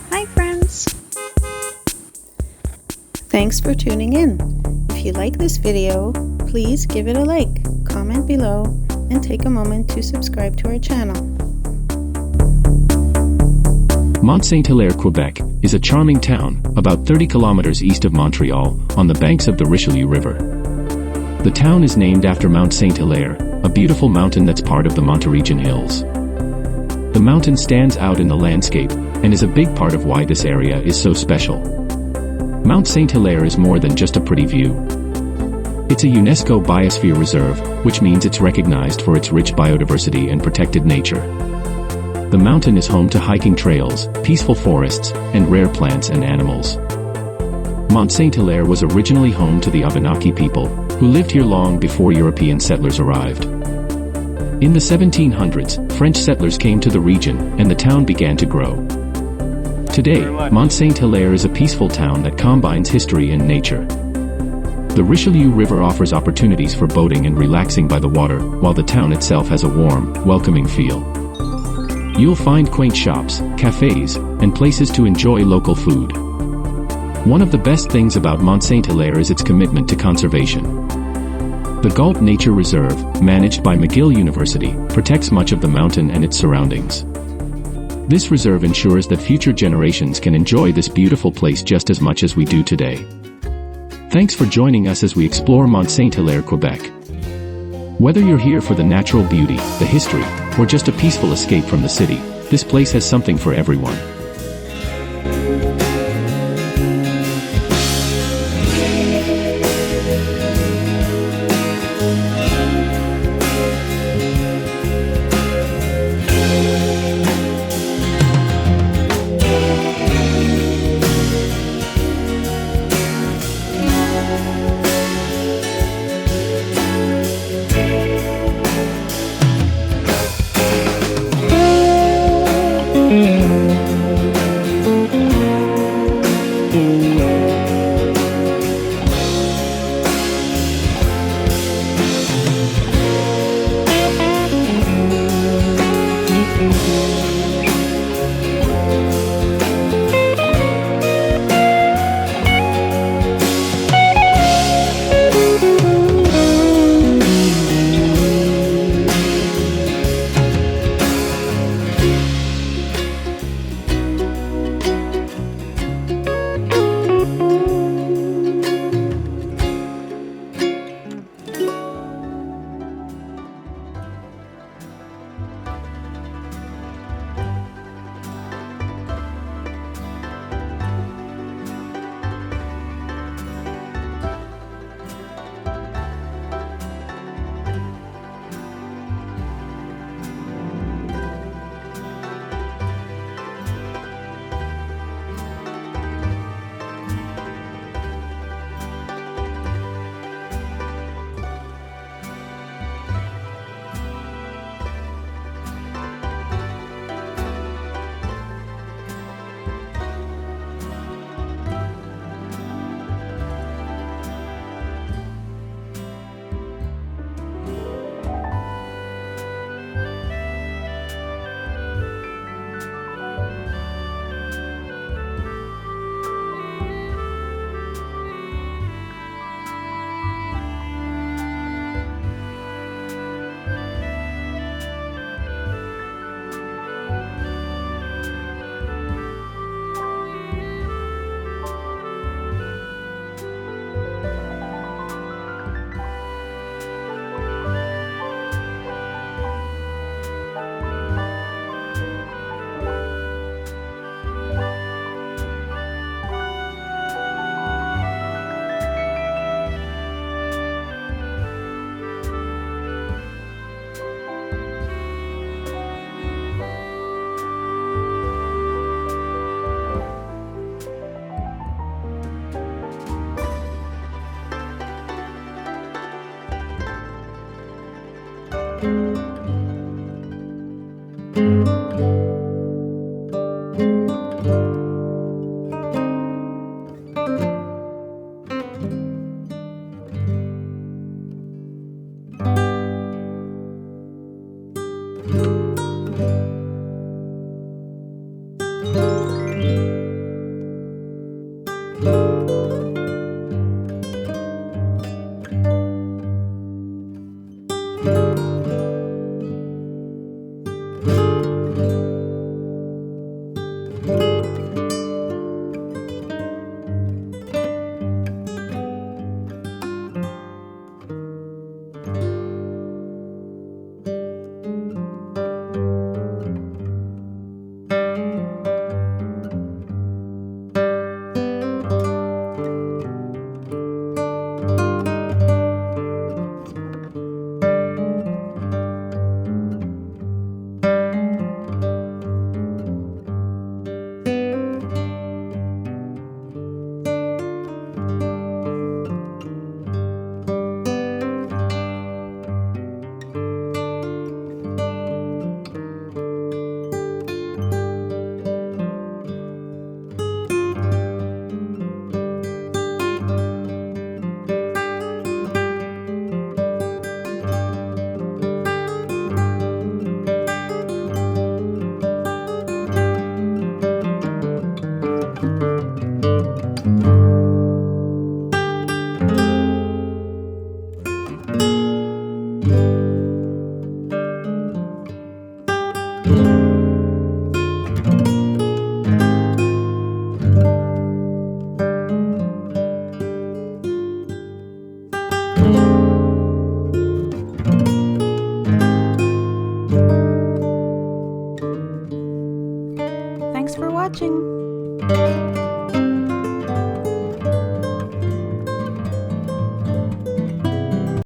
Hi friends! Thanks for tuning in. If you like this video, please give it a like, comment below, and take a moment to subscribe to our channel. Mont-Saint-Hilaire, Quebec, is a charming town, about 30 kilometers east of Montreal, on the banks of the Richelieu River. The town is named after Mount Saint-Hilaire, a beautiful mountain that's part of the Montérégie Hills. The mountain stands out in the landscape, and is a big part of why this area is so special. Mount Saint-Hilaire is more than just a pretty view. It's a UNESCO Biosphere Reserve, which means it's recognized for its rich biodiversity and protected nature. The mountain is home to hiking trails, peaceful forests, and rare plants and animals. Mont-Saint-Hilaire was originally home to the Abenaki people, who lived here long before European settlers arrived. In the 1700s, French settlers came to the region, and the town began to grow. Today, Mont-Saint-Hilaire is a peaceful town that combines history and nature. The Richelieu River offers opportunities for boating and relaxing by the water, while the town itself has a warm, welcoming feel. You'll find quaint shops, cafes, and places to enjoy local food. One of the best things about Mont-Saint-Hilaire is its commitment to conservation. The Galt Nature Reserve, managed by McGill University, protects much of the mountain and its surroundings. This reserve ensures that future generations can enjoy this beautiful place just as much as we do today. Thanks for joining us as we explore Mont-Saint-Hilaire, Quebec. Whether you're here for the natural beauty, the history, or just a peaceful escape from the city, this place has something for everyone. Mm-hmm.